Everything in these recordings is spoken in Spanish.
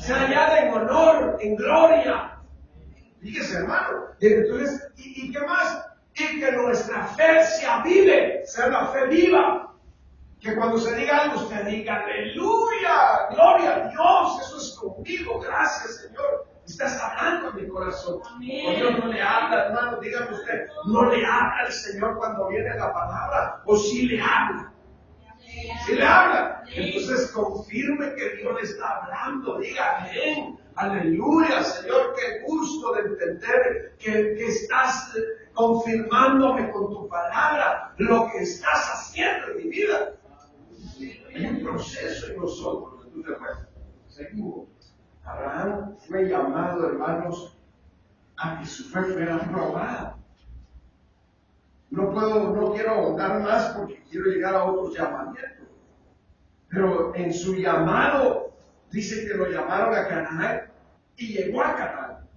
sea hallada en honor, en gloria. Fíjese, hermano. Entonces, ¿y qué más? Y que nuestra fe se avive, sea la fe viva. Que cuando se diga algo, usted diga, aleluya, gloria a Dios, eso es conmigo, gracias Señor. Estás hablando en mi corazón. O Dios no le habla, hermano, dígame usted, no le habla al Señor cuando viene la palabra, o sí le habla. Sí le habla. Entonces confirme que Dios le está hablando, diga amén, aleluya, Señor, qué gusto de entender que estás confirmándome con tu palabra lo que estás haciendo en mi vida. Hay un proceso en nosotros, entonces, seguimos. Abraham fue llamado, hermanos, a que su fe fuera probada. No quiero ahondar más porque quiero llegar a otros llamamientos. Pero en su llamado, dice que lo llamaron a Canaán y llegó a Canaán.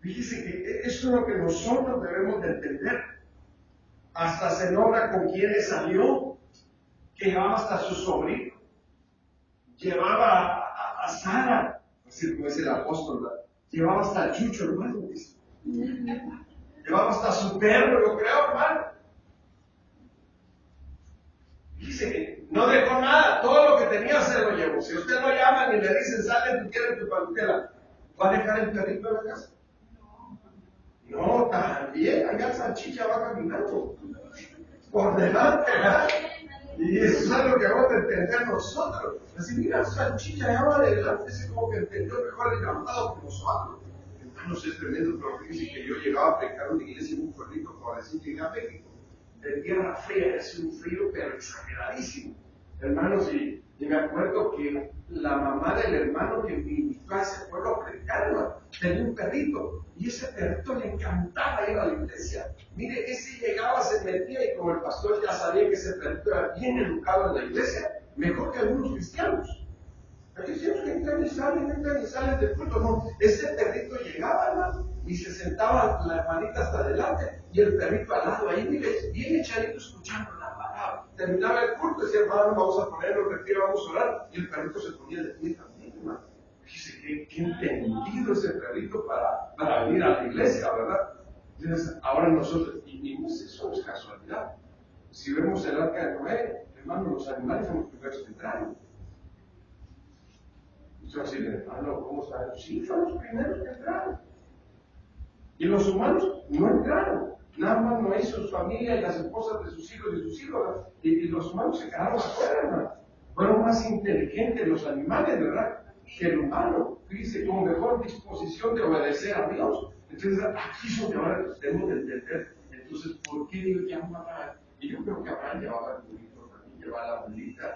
Fíjese que esto es lo que nosotros debemos de entender. Hasta se nombra con quienes salió, que llevaba hasta su sobrino. Llevaba a Sara, así como es el apóstol, ¿verdad? Llevaba hasta el chucho, hermano. Llevaba hasta su perro, yo creo, hermano. Dice que no dejó nada, todo lo que tenía se lo llevó. Si usted lo llaman y le dicen, sale, tú quieres tu pantera, ¿va a dejar el perrito en la casa? No, también, allá salchicha va caminando por delante, ¿verdad? Y eso es algo que vamos a entender nosotros. Así, mira, salchicha ya va adelante, ese como que entendió mejor el llamado que nosotros. Hermanos, es tremendo, pero fíjense que yo llegaba a predicar una iglesia en un pueblito, por decir, llegué a México, de tierra fría, es un frío, pero exageradísimo. Hermanos, y me acuerdo que la mamá del hermano que me invitó a ese pueblo a predicar, tenía un perrito, y ese perrito le encantaba ir a la iglesia. Mire, ese llegaba, se metía, y como el pastor ya sabía que ese perrito era bien educado en la iglesia, mejor que algunos cristianos. Hay cristianos que entran y salen del culto, no. Ese perrito llegaba, hermano, y se sentaba la hermanita hasta adelante, y el perrito al lado, ahí, mire, bien echadito escuchando la palabra. Terminaba el culto, decía, hermano, vamos a ponerlo, retiro, vamos a orar, y el perrito se ponía de pie también, hermano. Fíjese qué entendido ese perrito para venir a la iglesia, ¿verdad? Entonces, ahora nosotros, y no es eso, es casualidad. Si vemos el arca de Noé, hermano, los animales son los primeros que entraron. Entonces, hermano, ¿cómo saben? Sí, son los primeros que entraron. Y los humanos no entraron. Nada más Noé y sus familias y las esposas de sus hijos y sus hijos, y los humanos se quedaron afuera, hermano. Fueron más inteligentes los animales, ¿verdad?, que el humano. Fíjese, con mejor disposición de obedecer a Dios. Entonces, aquí es donde ahora debemos de entender. Entonces, ¿por qué Dios llama a Abraham? Y yo creo que Abraham llevaba el burrito también, llevaba la mulita,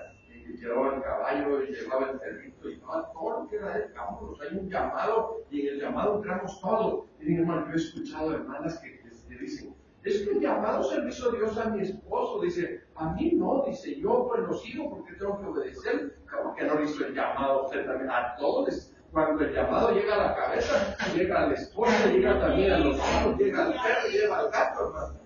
llevaba el caballo, llevaba el perrito, y llevaba todo lo que era él. Vámonos, hay un llamado, y en el llamado entramos todos. Y digo, hermano, yo he escuchado hermanas que dicen, es que el llamado se lo hizo Dios a mi esposo. Dice, a mí no, dice, yo pues lo sigo porque tengo que obedecer. ¿Cómo que no le hizo el llamado a usted también? A todos. Cuando el llamado llega a la cabeza, llega a la esposa, llega también a los hijos, llega al perro, llega al gato, hermano.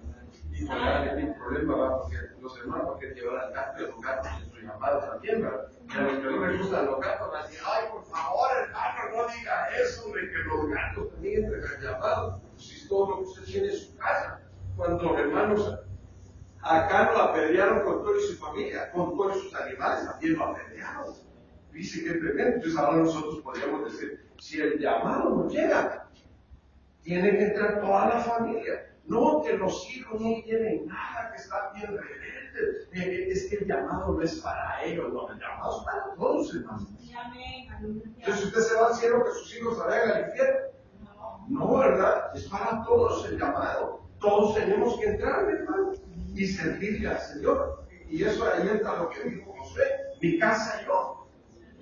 Y no hay problema, ¿verdad? Porque los hermanos, porque llevar al gato y a los gatos en su llamado también, ¿verdad? Y a los que no les gustan los gatos, van a decir, ay, por favor, hermano, no diga eso, de que los gatos también entren al llamado. Si es todo lo que usted tiene en su casa. Cuando, hermanos, acá lo apedrearon con todo y su familia, con todos sus animales, también lo apedrearon. Dice que es tremendo. Entonces ahora nosotros podríamos decir, si el llamado no llega, tiene que entrar toda la familia. No que los hijos no tienen nada, que están bien rebeldes. Es que el llamado no es para ellos, no, el llamado es para todos, hermanos. Entonces usted se va al cielo que sus hijos se vayan al infierno. No, ¿verdad? Es para todos el llamado. Todos tenemos que entrar, hermano, y servirle al Señor. Y eso ahí entra lo que dijo Josué, mi casa y yo.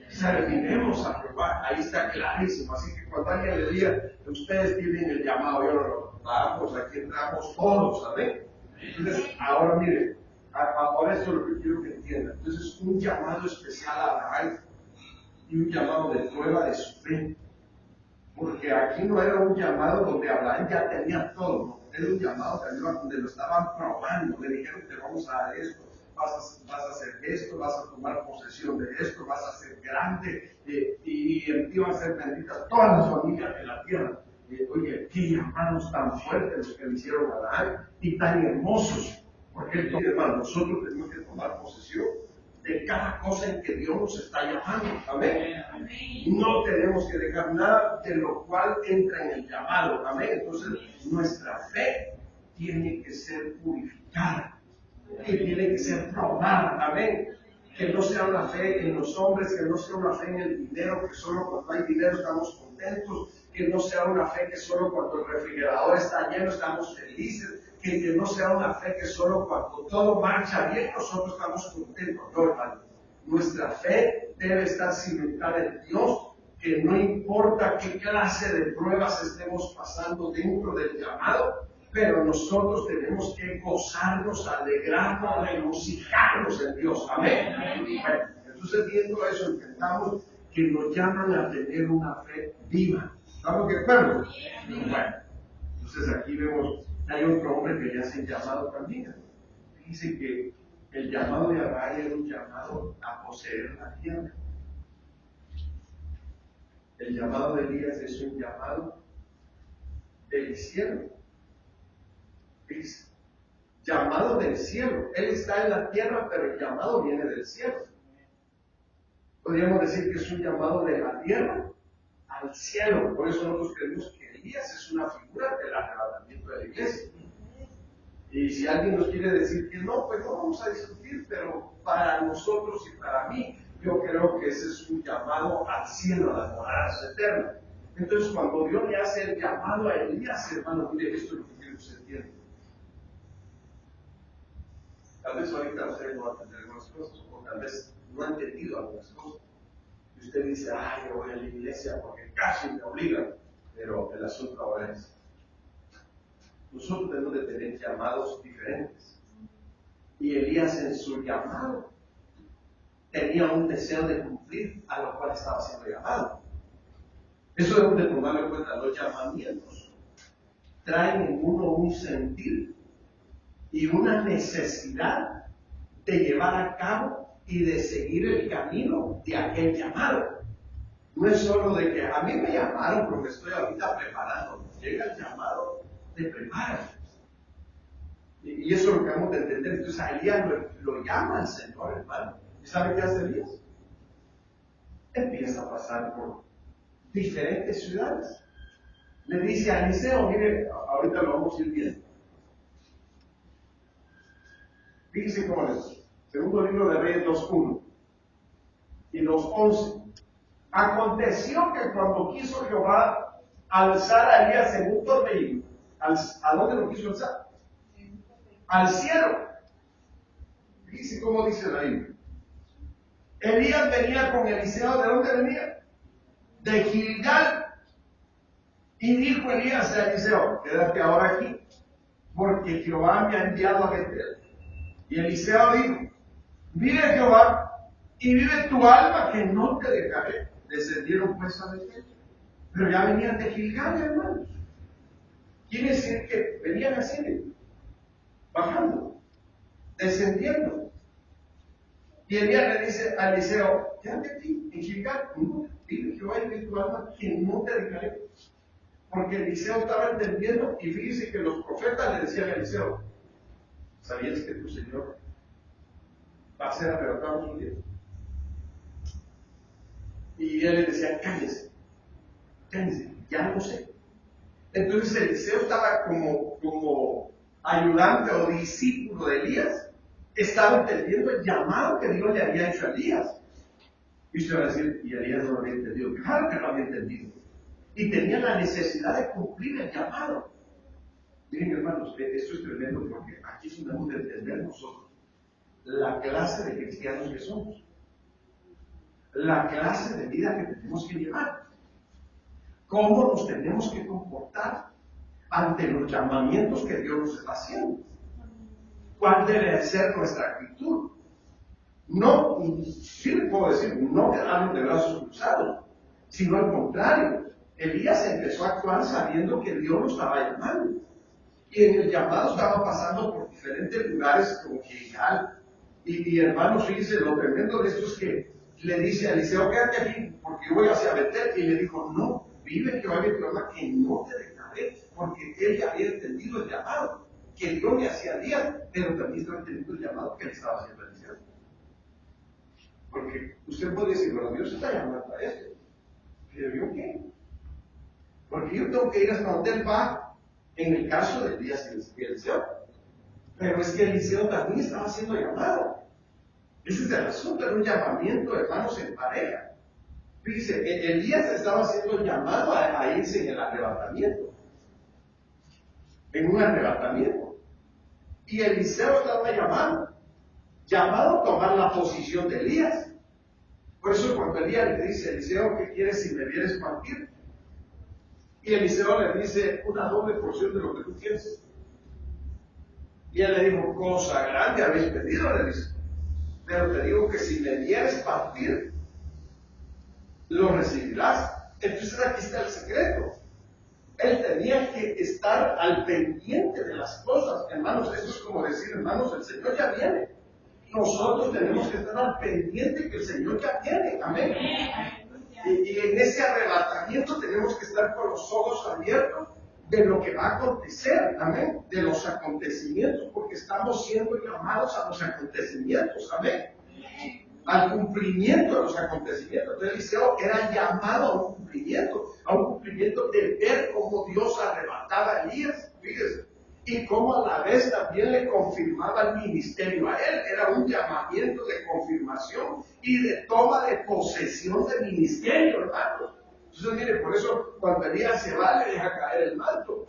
Serviremos a Jehová. Ahí está clarísimo. Así que cuando alguien le diga, ustedes tienen el llamado, yo lo vamos, aquí entramos todos, ¿sabes? Entonces, ahora miren, ahora esto es lo que quiero que entiendan. Entonces, un llamado especial a Abraham y un llamado de prueba de su fe. Porque aquí no era un llamado donde Abraham ya tenía todo, ¿no? Era un llamado donde lo estaban probando, le dijeron, te vamos a dar esto, vas a hacer esto, vas a tomar posesión de esto, vas a ser grande y en ti van a ser benditas todas las familias de la tierra. Oye, qué llamados tan fuertes los que le hicieron a Abraham y tan hermosos. Porque él dice, hermano, nosotros tenemos que tomar posesión de cada cosa en que Dios nos está llamando. Amén. No tenemos que dejar nada de lo cual entra en el llamado. Amén. Entonces, nuestra fe tiene que ser purificada y tiene que ser probada. Amén. Que no sea una fe en los hombres, que no sea una fe en el dinero, que solo cuando hay dinero estamos contentos, que no sea una fe que solo cuando el refrigerador está lleno estamos felices, que no sea una fe que solo cuando todo marcha bien nosotros estamos contentos. No, hermano. Nuestra fe debe estar cimentada en Dios, que no importa qué clase de pruebas estemos pasando dentro del llamado, pero nosotros tenemos que gozarnos, alegrarnos, regocijarnos en Dios. Amén. Bueno, entonces, viendo eso, entendamos que nos llaman a tener una fe viva. ¿Estamos de acuerdo? Bueno, entonces aquí vemos, hay otro hombre que le hacen llamado también. Dice que el llamado de Abraham era un llamado a poseer la tierra. El llamado de Elías es un llamado del cielo. Es llamado del cielo. Él está en la tierra, pero el llamado viene del cielo. Podríamos decir que es un llamado de la tierra al cielo. Por eso nosotros creemos que Elías es una figura del arrebatamiento de la iglesia. Y si alguien nos quiere decir que no, pues no vamos a discutir, pero para nosotros y para mí, yo creo que ese es un llamado al cielo, a las moradas eternas. Entonces, cuando Dios le hace el llamado a Elías, hermano, mire, esto es lo que quiero que se entienda. Tal vez ahorita usted no va a entender algunas cosas, o tal vez no ha entendido algunas cosas. Y usted dice, ay, yo voy a la iglesia porque casi me obligan. Pero el asunto ahora es, nosotros tenemos de tener llamados diferentes. Y Elías en su llamado tenía un deseo de cumplir a lo cual estaba siendo llamado. Eso debemos de tomarlo en cuenta. Los llamamientos traen en uno un sentir y una necesidad de llevar a cabo y de seguir el camino de aquel llamado. No es solo de que a mí me llamaron porque estoy ahorita preparando. Llega el llamado, te preparas. Y eso es lo que vamos a entender. Entonces a Elías lo llama el Señor, hermano. ¿Y sabe qué hace Elías? Empieza a pasar por diferentes ciudades. Le dice a Eliseo, mire, ahorita lo vamos a ir viendo. Fíjense cómo es. Segundo libro de Reyes 2:1 y 2:11. Aconteció que cuando quiso Jehová alzar a Elías en un torbellino, ¿a dónde lo quiso alzar? Al cielo. Fíjense cómo dice la Biblia. Elías venía con Eliseo, ¿de dónde venía? De Gilgal. Y dijo Elías a Eliseo, quédate ahora aquí, porque Jehová me ha enviado a Betel. Y Eliseo dijo, vive Jehová y vive tu alma que no te dejaré. Descendieron pues a Betel. Pero ya venían de Gilgal, hermanos. Quiere decir que venían así, bajando, descendiendo. Y Elías le dice a Eliseo, quédate aquí en Gilgal. No, vive Jehová y vive tu alma que no te dejaré. Porque Eliseo estaba entendiendo, y fíjese que los profetas le decían a Eliseo, ¿sabías que tu Señor va a ser arrebatado un día? Y él le decía, cállese, ya lo sé. Entonces Eliseo estaba como ayudante o discípulo de Elías, estaba entendiendo el llamado que Dios le había hecho a Elías. Y usted va a decir, y Elías no lo había entendido. Claro que lo había entendido. Y tenía la necesidad de cumplir el llamado. Miren, hermanos, esto es tremendo porque aquí es donde debemos de entender nosotros la clase de cristianos que somos, la clase de vida que tenemos que llevar, cómo nos tenemos que comportar ante los llamamientos que Dios nos está haciendo, cuál debe ser nuestra actitud. No, sí le puedo decir, no quedarnos de brazos cruzados, sino al contrario. Elías empezó a actuar sabiendo que Dios lo estaba llamando. Y en el llamado estaba pasando por diferentes lugares como Gilgal, Y hermanos, fíjense, lo tremendo de esto es que le dice a Eliseo, quédate aquí, porque yo voy hacia Betel. Y le dijo, no, vive Jehová mi problema, que no te dejaré, porque él ya había entendido el llamado que Dios le hacía a Elías, pero también estaba entendiendo el llamado que le estaba haciendo a Eliseo. Porque usted puede decir, bueno, Dios está llamando a esto. Pero ¿yo qué? Porque yo tengo que ir hasta donde él va, en el caso de Elías y Eliseo. Pero es que Eliseo también estaba siendo llamado. Ese es el asunto, era un llamamiento, hermanos, en pareja. Fíjese, Elías estaba siendo llamado a irse en el arrebatamiento. En un arrebatamiento. Y Eliseo estaba llamado a tomar la posición de Elías. Por eso cuando Elías le dice, Eliseo, ¿qué quieres si me vienes partir? Y Eliseo le dice, una doble porción de lo que tú quieres. Y él le dijo, cosa grande habéis pedido, le dice. Pero te digo que si me vieres partir, lo recibirás. Entonces aquí está el secreto. Él tenía que estar al pendiente de las cosas. Hermanos, esto es como decir, hermanos, el Señor ya viene. Nosotros tenemos que estar al pendiente que el Señor ya viene. Amén. Y en ese arrebatamiento tenemos que estar con los ojos abiertos de lo que va a acontecer, amén, de los acontecimientos, porque estamos siendo llamados a los acontecimientos, amén, al cumplimiento de los acontecimientos. Entonces Eliseo era llamado a un cumplimiento de ver cómo Dios arrebataba a Elías, fíjese, y cómo a la vez también le confirmaba el ministerio a él. Era un llamamiento de confirmación y de toma de posesión del ministerio, hermanos. Entonces, mire, por eso cuando Elías se va, le deja caer el manto.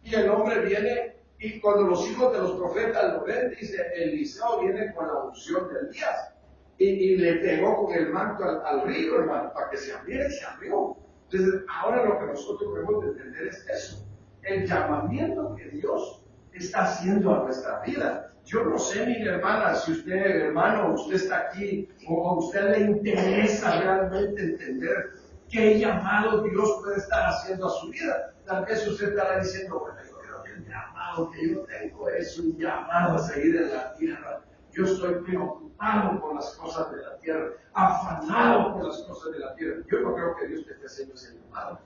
Y el hombre viene, y cuando los hijos de los profetas lo ven, dice, Eliseo viene con la unción de Elías. Y le pegó con el manto al río, hermano, para que se abriera, y se abrió. Entonces, ahora lo que nosotros debemos de entender es eso. El llamamiento que Dios está haciendo a nuestra vida. Yo no sé, mi hermana, si usted, hermano, usted está aquí, o a usted le interesa realmente entender qué llamado Dios puede estar haciendo a su vida. Tal vez usted estará diciendo, bueno, yo creo que el llamado que yo tengo es un llamado a seguir en la tierra. Yo estoy preocupado por las cosas de la tierra, afanado por las cosas de la tierra. Yo no creo que Dios te esté haciendo ese llamado.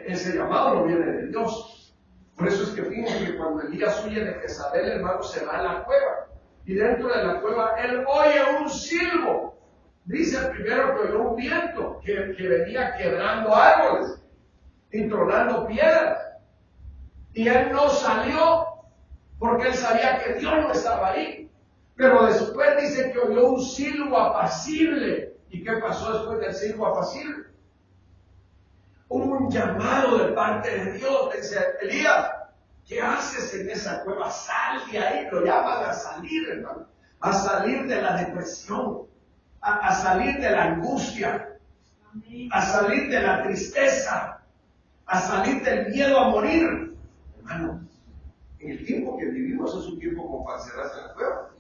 Ese llamado no viene de Dios. Por eso es que fíjense que cuando Elías huye de Jezabel, hermano, se va a la cueva. Y dentro de la cueva, él oye un silbo. Dice el primero que oyó un viento que venía quebrando árboles y tronando piedras. Y él no salió porque él sabía que Dios no estaba ahí. Pero después dice que oyó un silbo apacible. ¿Y qué pasó después del silbo apacible? Un llamado de parte de Dios. Le dice, Elías, ¿qué haces en esa cueva? Sal de ahí. Lo llaman a salir, hermano. A salir de la depresión. A salir de la angustia. A salir de la tristeza. A salir del miedo a morir. Hermano, en el tiempo que vivimos es un tiempo como para encerrarse en la cueva.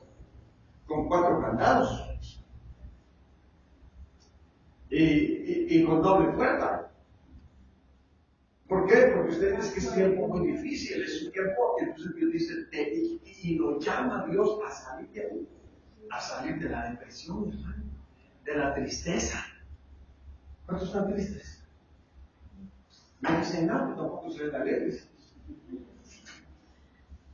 Con 4 candados. Y con doble puerta. ¿Por qué? Porque usted dice que es tiempo muy difícil, es un tiempo, entonces Dios dice, y lo llama Dios a salir de ahí, a salir de la depresión, hermano, de la tristeza. ¿Cuántos están tristes? No dicen nada, tampoco se ven alegres.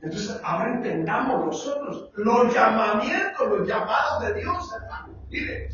Entonces, ahora entendamos nosotros los llamamientos, los llamados de Dios, hermano. Mire,